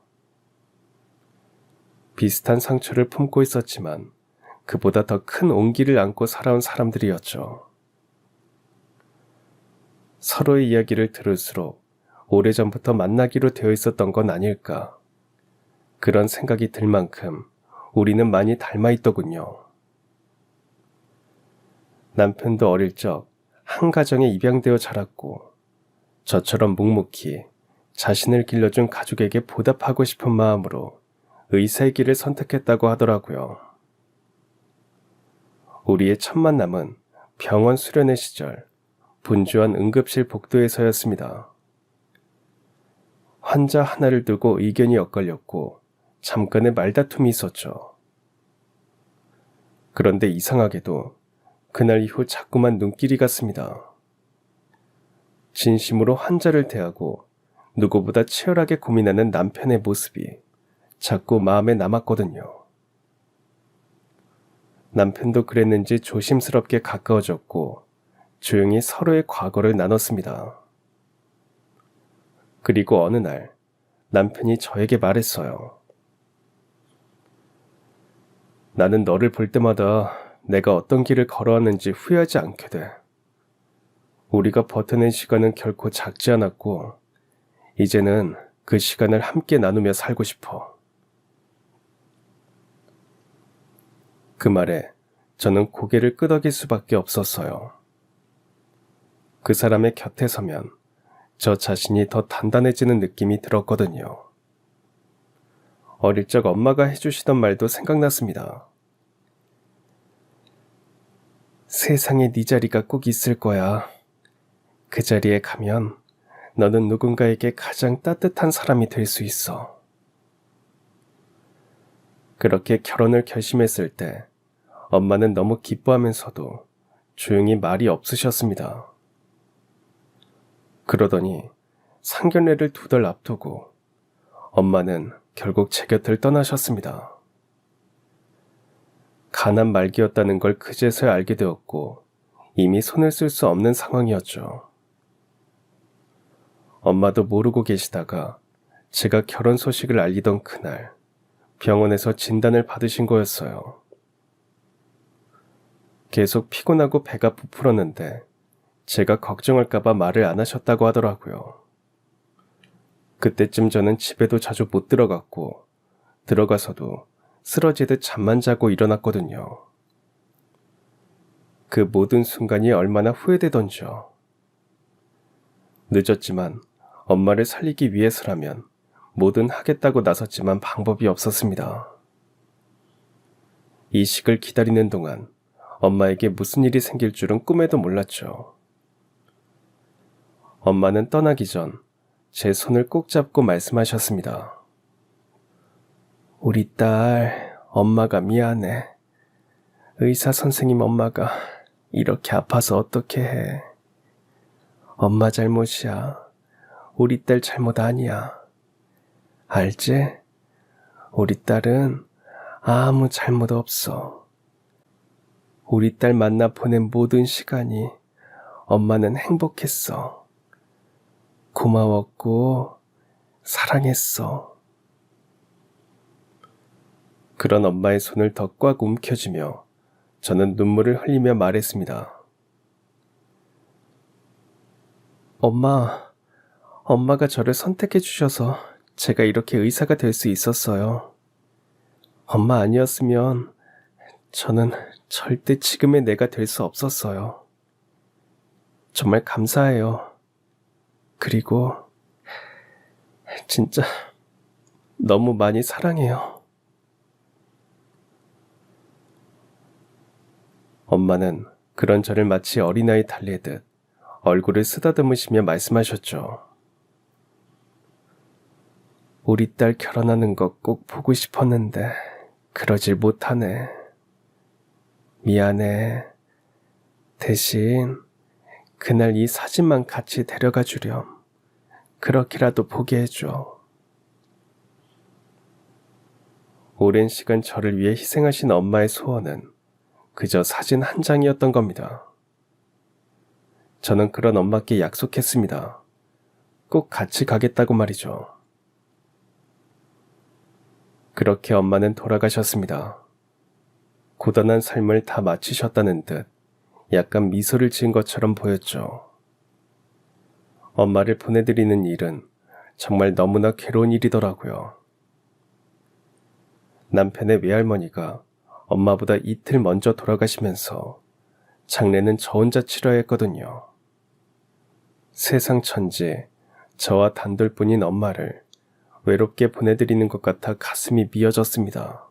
A: 비슷한 상처를 품고 있었지만 그보다 더 큰 온기를 안고 살아온 사람들이었죠. 서로의 이야기를 들을수록 오래전부터 만나기로 되어 있었던 건 아닐까. 그런 생각이 들 만큼 우리는 많이 닮아 있더군요. 남편도 어릴 적 한 가정에 입양되어 자랐고 저처럼 묵묵히 자신을 길러준 가족에게 보답하고 싶은 마음으로 의사의 길을 선택했다고 하더라고요. 우리의 첫 만남은 병원 수련회 시절 분주한 응급실 복도에서였습니다. 환자 하나를 두고 의견이 엇갈렸고 잠깐의 말다툼이 있었죠. 그런데 이상하게도 그날 이후 자꾸만 눈길이 갔습니다. 진심으로 환자를 대하고 누구보다 치열하게 고민하는 남편의 모습이 자꾸 마음에 남았거든요. 남편도 그랬는지 조심스럽게 가까워졌고 조용히 서로의 과거를 나눴습니다. 그리고 어느 날 남편이 저에게 말했어요. 나는 너를 볼 때마다 내가 어떤 길을 걸어왔는지 후회하지 않게 돼. 우리가 버텨낸 시간은 결코 작지 않았고 이제는 그 시간을 함께 나누며 살고 싶어. 그 말에 저는 고개를 끄덕일 수밖에 없었어요. 그 사람의 곁에 서면 저 자신이 더 단단해지는 느낌이 들었거든요. 어릴 적 엄마가 해주시던 말도 생각났습니다. 세상에 네 자리가 꼭 있을 거야. 그 자리에 가면 너는 누군가에게 가장 따뜻한 사람이 될 수 있어. 그렇게 결혼을 결심했을 때 엄마는 너무 기뻐하면서도 조용히 말이 없으셨습니다. 그러더니 상견례를 2달 앞두고 엄마는 결국 제 곁을 떠나셨습니다. 가난 말기였다는 걸 그제서야 알게 되었고 이미 손을 쓸 수 없는 상황이었죠. 엄마도 모르고 계시다가 제가 결혼 소식을 알리던 그날 병원에서 진단을 받으신 거였어요. 계속 피곤하고 배가 부풀었는데 제가 걱정할까봐 말을 안 하셨다고 하더라고요. 그때쯤 저는 집에도 자주 못 들어갔고 들어가서도 쓰러지듯 잠만 자고 일어났거든요. 그 모든 순간이 얼마나 후회되던지요. 늦었지만 엄마를 살리기 위해서라면 뭐든 하겠다고 나섰지만 방법이 없었습니다. 이식을 기다리는 동안 엄마에게 무슨 일이 생길 줄은 꿈에도 몰랐죠. 엄마는 떠나기 전 제 손을 꼭 잡고 말씀하셨습니다. 우리 딸, 엄마가 미안해. 의사 선생님 엄마가 이렇게 아파서 어떻게 해. 엄마 잘못이야. 우리 딸 잘못 아니야. 알지? 우리 딸은 아무 잘못 없어. 우리 딸 만나 보낸 모든 시간이 엄마는 행복했어. 고마웠고 사랑했어. 그런 엄마의 손을 더 꽉 움켜쥐며 저는 눈물을 흘리며 말했습니다. 엄마가 저를 선택해 주셔서 제가 이렇게 의사가 될 수 있었어요. 엄마 아니었으면 저는 절대 지금의 내가 될 수 없었어요. 정말 감사해요. 그리고 진짜 너무 많이 사랑해요. 엄마는 그런 저를 마치 어린아이 달래듯 얼굴을 쓰다듬으시며 말씀하셨죠. 우리 딸 결혼하는 거 꼭 보고 싶었는데 그러질 못하네. 미안해. 대신 그날 이 사진만 같이 데려가 주렴. 그렇게라도 보게 해줘. 오랜 시간 저를 위해 희생하신 엄마의 소원은 그저 사진 한 장이었던 겁니다. 저는 그런 엄마께 약속했습니다. 꼭 같이 가겠다고 말이죠. 그렇게 엄마는 돌아가셨습니다. 고단한 삶을 다 마치셨다는 듯 약간 미소를 지은 것처럼 보였죠. 엄마를 보내드리는 일은 정말 너무나 괴로운 일이더라고요. 남편의 외할머니가 엄마보다 이틀 먼저 돌아가시면서 장례는 저 혼자 치러야 했거든요. 세상 천지 저와 단돌뿐인 엄마를 외롭게 보내드리는 것 같아 가슴이 미어졌습니다.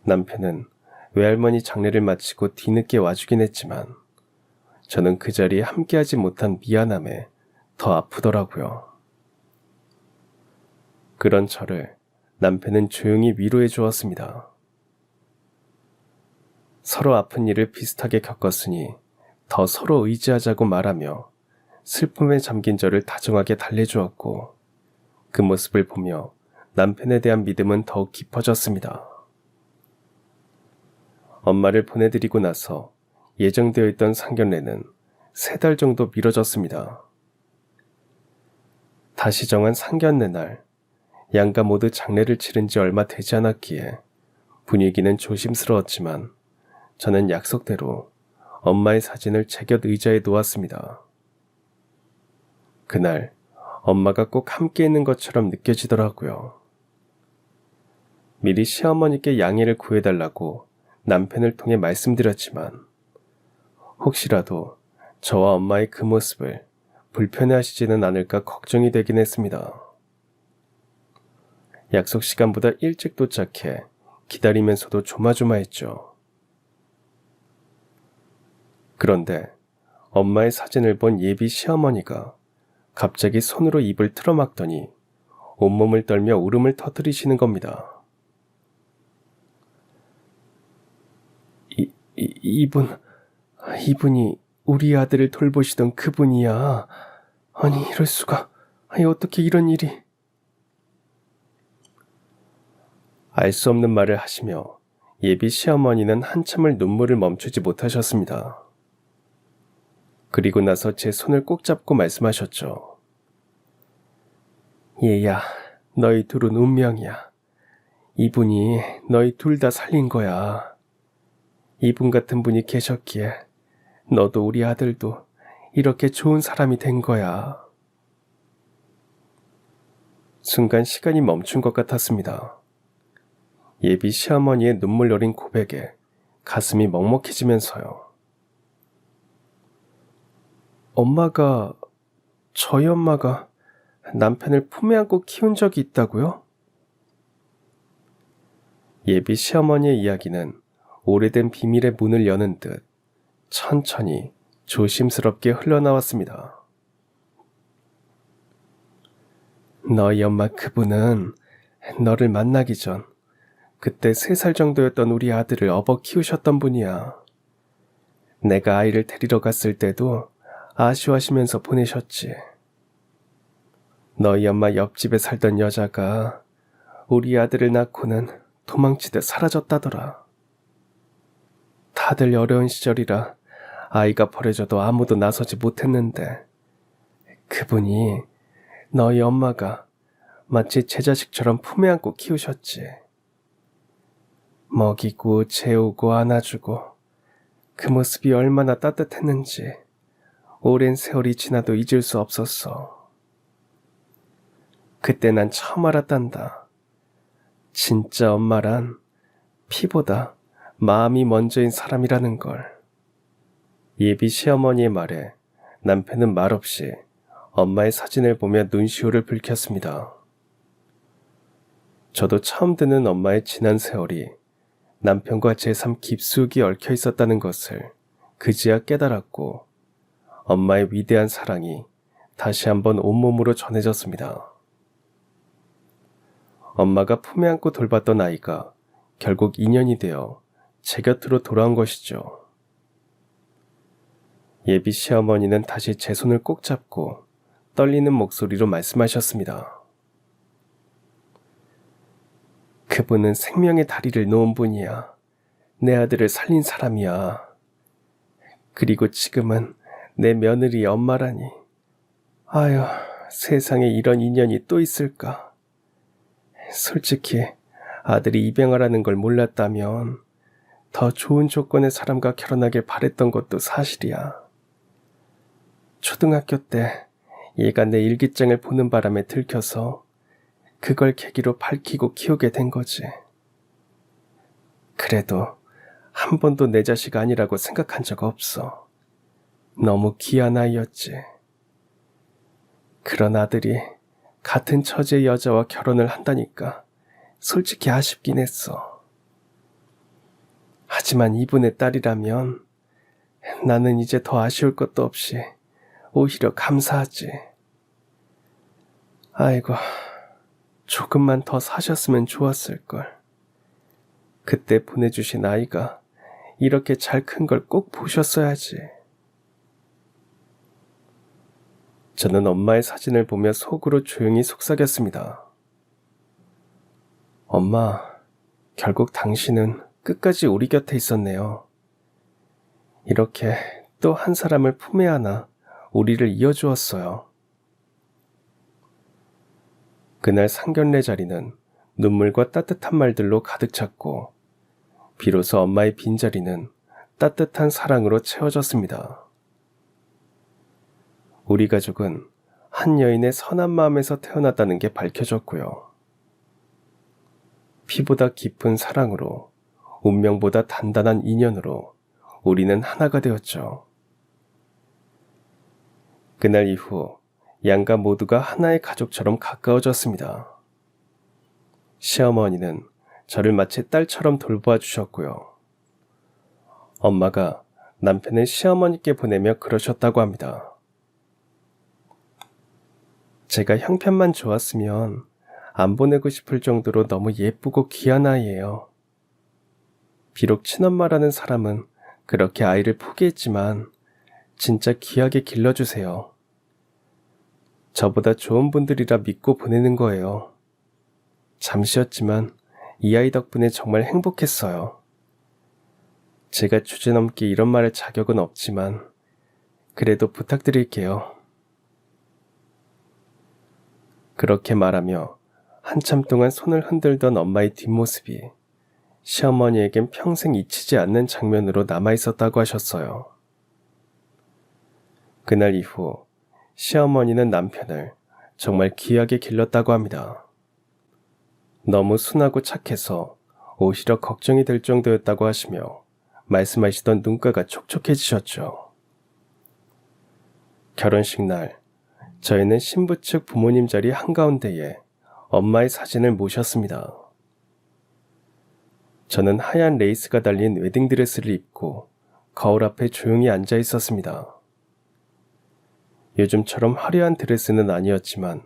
A: 남편은 외할머니 장례를 마치고 뒤늦게 와주긴 했지만 저는 그 자리에 함께하지 못한 미안함에 더 아프더라고요. 그런 저를 남편은 조용히 위로해 주었습니다. 서로 아픈 일을 비슷하게 겪었으니 더 서로 의지하자고 말하며 슬픔에 잠긴 저를 다정하게 달래주었고 그 모습을 보며 남편에 대한 믿음은 더욱 깊어졌습니다. 엄마를 보내드리고 나서 예정되어 있던 상견례는 3달 정도 미뤄졌습니다. 다시 정한 상견례 날, 양가 모두 장례를 치른 지 얼마 되지 않았기에 분위기는 조심스러웠지만 저는 약속대로 엄마의 사진을 제 곁 의자에 놓았습니다. 그날 엄마가 꼭 함께 있는 것처럼 느껴지더라고요. 미리 시어머니께 양해를 구해달라고 남편을 통해 말씀드렸지만 혹시라도 저와 엄마의 그 모습을 불편해하시지는 않을까 걱정이 되긴 했습니다. 약속 시간보다 일찍 도착해 기다리면서도 조마조마했죠. 그런데 엄마의 사진을 본 예비 시어머니가 갑자기 손으로 입을 틀어막더니 온몸을 떨며 울음을 터뜨리시는 겁니다. 이분이 우리 아들을 돌보시던 그분이야. 아니, 이럴 수가. 아니, 어떻게 이런 일이. 알 수 없는 말을 하시며 예비 시어머니는 한참을 눈물을 멈추지 못하셨습니다. 그리고 나서 제 손을 꼭 잡고 말씀하셨죠. 얘야, 너희 둘은 운명이야. 이분이 너희 둘 다 살린 거야. 이분 같은 분이 계셨기에 너도 우리 아들도 이렇게 좋은 사람이 된 거야. 순간 시간이 멈춘 것 같았습니다. 예비 시어머니의 눈물 어린 고백에 가슴이 먹먹해지면서요. 엄마가 저희 엄마가 남편을 품에 안고 키운 적이 있다고요? 예비 시어머니의 이야기는 오래된 비밀의 문을 여는 듯 천천히 조심스럽게 흘러나왔습니다. 너희 엄마 그분은 너를 만나기 전 그때 3살 정도였던 우리 아들을 업어 키우셨던 분이야. 내가 아이를 데리러 갔을 때도 아쉬워하시면서 보내셨지. 너희 엄마 옆집에 살던 여자가 우리 아들을 낳고는 도망치듯 사라졌다더라. 다들 어려운 시절이라 아이가 버려져도 아무도 나서지 못했는데 그분이 너희 엄마가 마치 제 자식처럼 품에 안고 키우셨지. 먹이고 재우고 안아주고 그 모습이 얼마나 따뜻했는지 오랜 세월이 지나도 잊을 수 없었어. 그때 난 처음 알았단다. 진짜 엄마란 피보다 마음이 먼저인 사람이라는 걸. 예비 시어머니의 말에 남편은 말없이 엄마의 사진을 보며 눈시울을 붉혔습니다. 저도 처음 듣는 엄마의 지난 세월이 남편과 제 삶 깊숙이 얽혀 있었다는 것을 그제야 깨달았고 엄마의 위대한 사랑이 다시 한번 온몸으로 전해졌습니다. 엄마가 품에 안고 돌봤던 아이가 결국 인연이 되어 제 곁으로 돌아온 것이죠. 예비 시어머니는 다시 제 손을 꼭 잡고 떨리는 목소리로 말씀하셨습니다. 그분은 생명의 다리를 놓은 분이야. 내 아들을 살린 사람이야. 그리고 지금은 내 며느리 엄마라니. 아유, 세상에 이런 인연이 또 있을까. 솔직히 아들이 입양하라는 걸 몰랐다면 더 좋은 조건의 사람과 결혼하길 바랬던 것도 사실이야. 초등학교 때 얘가 내 일기장을 보는 바람에 들켜서 그걸 계기로 밝히고 키우게 된 거지. 그래도 한 번도 내 자식 아니라고 생각한 적 없어. 너무 귀한 아이였지. 그런 아들이 같은 처지의 여자와 결혼을 한다니까 솔직히 아쉽긴 했어. 하지만 이분의 딸이라면 나는 이제 더 아쉬울 것도 없이 오히려 감사하지. 아이고, 조금만 더 사셨으면 좋았을걸. 그때 보내주신 아이가 이렇게 잘 큰 걸 꼭 보셨어야지. 저는 엄마의 사진을 보며 속으로 조용히 속삭였습니다. 엄마, 결국 당신은 끝까지 우리 곁에 있었네요. 이렇게 또 한 사람을 품에 안아 우리를 이어주었어요. 그날 상견례 자리는 눈물과 따뜻한 말들로 가득 찼고 비로소 엄마의 빈자리는 따뜻한 사랑으로 채워졌습니다. 우리 가족은 한 여인의 선한 마음에서 태어났다는 게 밝혀졌고요. 피보다 깊은 사랑으로, 운명보다 단단한 인연으로 우리는 하나가 되었죠. 그날 이후 양가 모두가 하나의 가족처럼 가까워졌습니다. 시어머니는 저를 마치 딸처럼 돌보아 주셨고요. 엄마가 남편을 시어머니께 보내며 그러셨다고 합니다. 제가 형편만 좋았으면 안 보내고 싶을 정도로 너무 예쁘고 귀한 아이예요. 비록 친엄마라는 사람은 그렇게 아이를 포기했지만 진짜 귀하게 길러주세요. 저보다 좋은 분들이라 믿고 보내는 거예요. 잠시였지만 이 아이 덕분에 정말 행복했어요. 제가 주제넘게 이런 말할 자격은 없지만 그래도 부탁드릴게요. 그렇게 말하며 한참 동안 손을 흔들던 엄마의 뒷모습이 시어머니에겐 평생 잊히지 않는 장면으로 남아있었다고 하셨어요. 그날 이후 시어머니는 남편을 정말 귀하게 길렀다고 합니다. 너무 순하고 착해서 오히려 걱정이 될 정도였다고 하시며 말씀하시던 눈가가 촉촉해지셨죠. 결혼식 날 저희는 신부 측 부모님 자리 한가운데에 엄마의 사진을 모셨습니다. 저는 하얀 레이스가 달린 웨딩드레스를 입고 거울 앞에 조용히 앉아 있었습니다. 요즘처럼 화려한 드레스는 아니었지만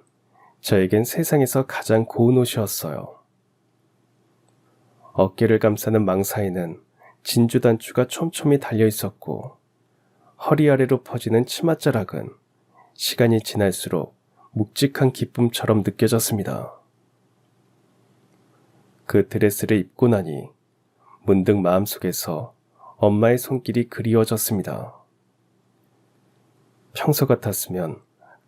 A: 저에겐 세상에서 가장 고운 옷이었어요. 어깨를 감싸는 망사에는 진주 단추가 촘촘히 달려 있었고 허리 아래로 퍼지는 치맛자락은 시간이 지날수록 묵직한 기쁨처럼 느껴졌습니다. 그 드레스를 입고 나니 문득 마음속에서 엄마의 손길이 그리워졌습니다. 평소 같았으면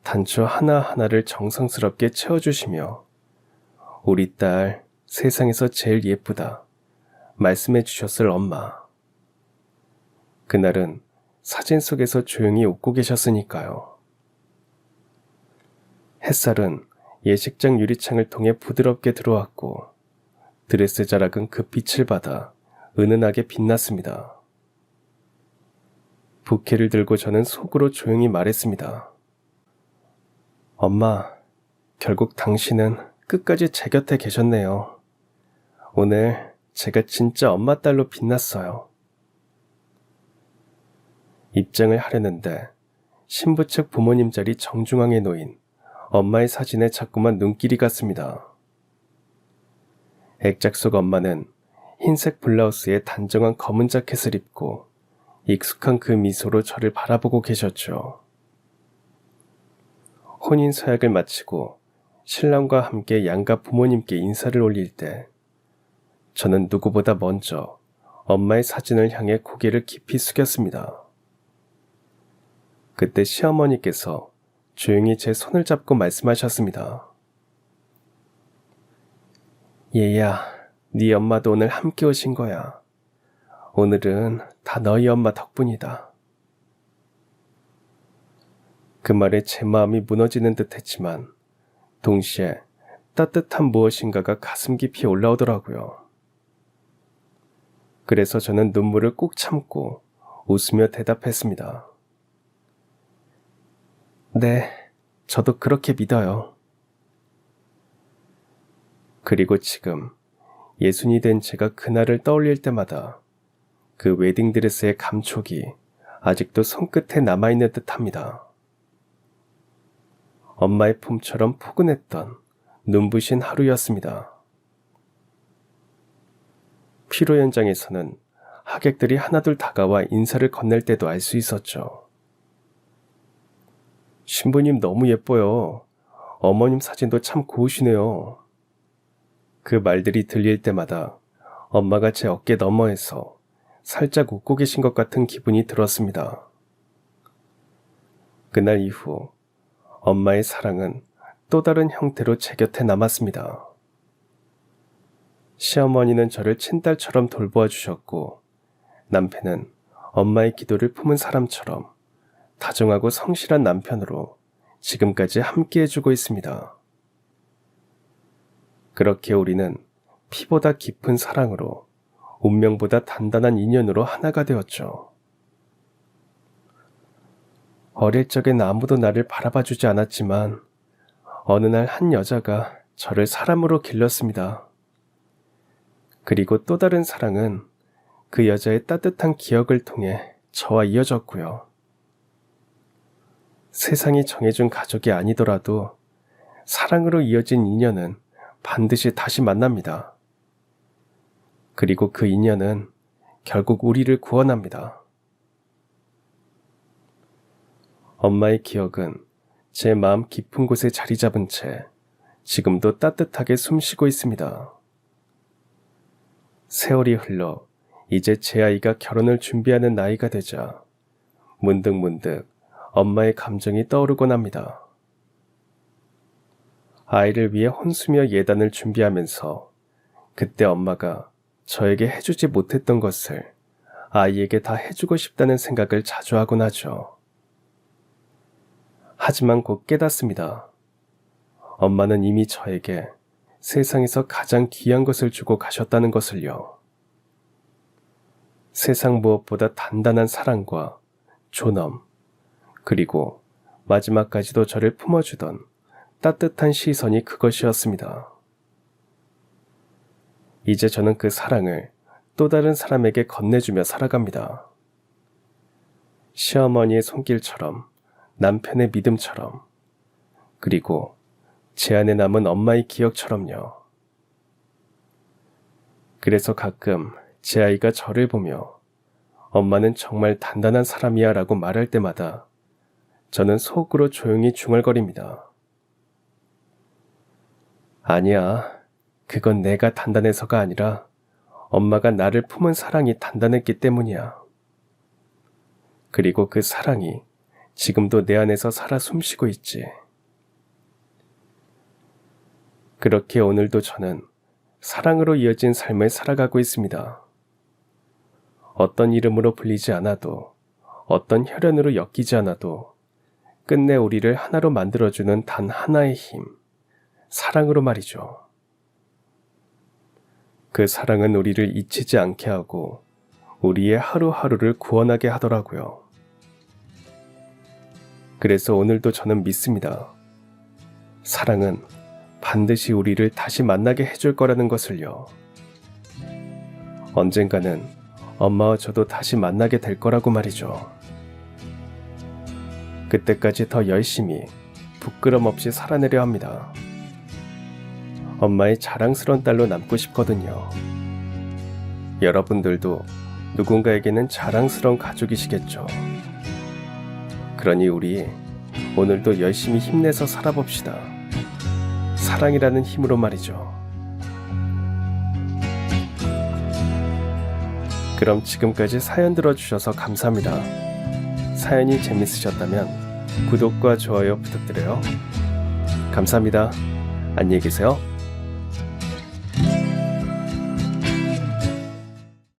A: 단추 하나하나를 정성스럽게 채워주시며 우리 딸 세상에서 제일 예쁘다 말씀해 주셨을 엄마. 그날은 사진 속에서 조용히 웃고 계셨으니까요. 햇살은 예식장 유리창을 통해 부드럽게 들어왔고 드레스 자락은 그 빛을 받아 은은하게 빛났습니다. 부케를 들고 저는 속으로 조용히 말했습니다. 엄마, 결국 당신은 끝까지 제 곁에 계셨네요. 오늘 제가 진짜 엄마 딸로 빛났어요. 입장을 하려는데 신부 측 부모님 자리 정중앙에 놓인 엄마의 사진에 자꾸만 눈길이 갔습니다. 액작 속 엄마는 흰색 블라우스에 단정한 검은 자켓을 입고 익숙한 그 미소로 저를 바라보고 계셨죠. 혼인 서약을 마치고 신랑과 함께 양가 부모님께 인사를 올릴 때 저는 누구보다 먼저 엄마의 사진을 향해 고개를 깊이 숙였습니다. 그때 시어머니께서 조용히 제 손을 잡고 말씀하셨습니다. 얘야, 네 엄마도 오늘 함께 오신 거야. 오늘은 다 너희 엄마 덕분이다. 그 말에 제 마음이 무너지는 듯 했지만 동시에 따뜻한 무엇인가가 가슴 깊이 올라오더라고요. 그래서 저는 눈물을 꾹 참고 웃으며 대답했습니다. 네, 저도 그렇게 믿어요. 그리고 지금 예순이 된 제가 그날을 떠올릴 때마다 그 웨딩드레스의 감촉이 아직도 손끝에 남아있는 듯합니다. 엄마의 품처럼 포근했던 눈부신 하루였습니다. 피로 현장에서는 하객들이 하나둘 다가와 인사를 건넬 때도 알 수 있었죠. 신부님 너무 예뻐요. 어머님 사진도 참 고우시네요. 그 말들이 들릴 때마다 엄마가 제 어깨 너머에서 살짝 웃고 계신 것 같은 기분이 들었습니다. 그날 이후 엄마의 사랑은 또 다른 형태로 제 곁에 남았습니다. 시어머니는 저를 친딸처럼 돌보아 주셨고 남편은 엄마의 기도를 품은 사람처럼 다정하고 성실한 남편으로 지금까지 함께 해주고 있습니다. 그렇게 우리는 피보다 깊은 사랑으로 운명보다 단단한 인연으로 하나가 되었죠. 어릴 적엔 아무도 나를 바라봐주지 않았지만 어느 날 한 여자가 저를 사람으로 길렀습니다. 그리고 또 다른 사랑은 그 여자의 따뜻한 기억을 통해 저와 이어졌고요. 세상이 정해준 가족이 아니더라도 사랑으로 이어진 인연은 반드시 다시 만납니다. 그리고 그 인연은 결국 우리를 구원합니다. 엄마의 기억은 제 마음 깊은 곳에 자리 잡은 채 지금도 따뜻하게 숨쉬고 있습니다. 세월이 흘러 이제 제 아이가 결혼을 준비하는 나이가 되자 문득문득 엄마의 감정이 떠오르곤 합니다. 아이를 위해 혼수며 예단을 준비하면서 그때 엄마가 저에게 해주지 못했던 것을 아이에게 다 해주고 싶다는 생각을 자주 하곤 하죠. 하지만 곧 깨닫습니다. 엄마는 이미 저에게 세상에서 가장 귀한 것을 주고 가셨다는 것을요. 세상 무엇보다 단단한 사랑과 존엄, 그리고 마지막까지도 저를 품어주던 따뜻한 시선이 그것이었습니다. 이제 저는 그 사랑을 또 다른 사람에게 건네주며 살아갑니다. 시어머니의 손길처럼, 남편의 믿음처럼, 그리고 제 안에 남은 엄마의 기억처럼요. 그래서 가끔 제 아이가 저를 보며 엄마는 정말 단단한 사람이야 라고 말할 때마다 저는 속으로 조용히 중얼거립니다. 아니야, 그건 내가 단단해서가 아니라 엄마가 나를 품은 사랑이 단단했기 때문이야. 그리고 그 사랑이 지금도 내 안에서 살아 숨쉬고 있지. 그렇게 오늘도 저는 사랑으로 이어진 삶을 살아가고 있습니다. 어떤 이름으로 불리지 않아도, 어떤 혈연으로 엮이지 않아도 끝내 우리를 하나로 만들어주는 단 하나의 힘, 사랑으로 말이죠. 그 사랑은 우리를 잊히지 않게 하고 우리의 하루하루를 구원하게 하더라고요. 그래서 오늘도 저는 믿습니다. 사랑은 반드시 우리를 다시 만나게 해줄 거라는 것을요. 언젠가는 엄마와 저도 다시 만나게 될 거라고 말이죠. 그때까지 더 열심히 부끄럼 없이 살아내려 합니다. 엄마의 자랑스러운 딸로 남고 싶거든요. 여러분들도 누군가에게는 자랑스러운 가족이시겠죠. 그러니 우리 오늘도 열심히 힘내서 살아봅시다. 사랑이라는 힘으로 말이죠. 그럼 지금까지 사연 들어주셔서 감사합니다. 사연이 재밌으셨다면 구독과 좋아요 부탁드려요. 감사합니다. 안녕히 계세요.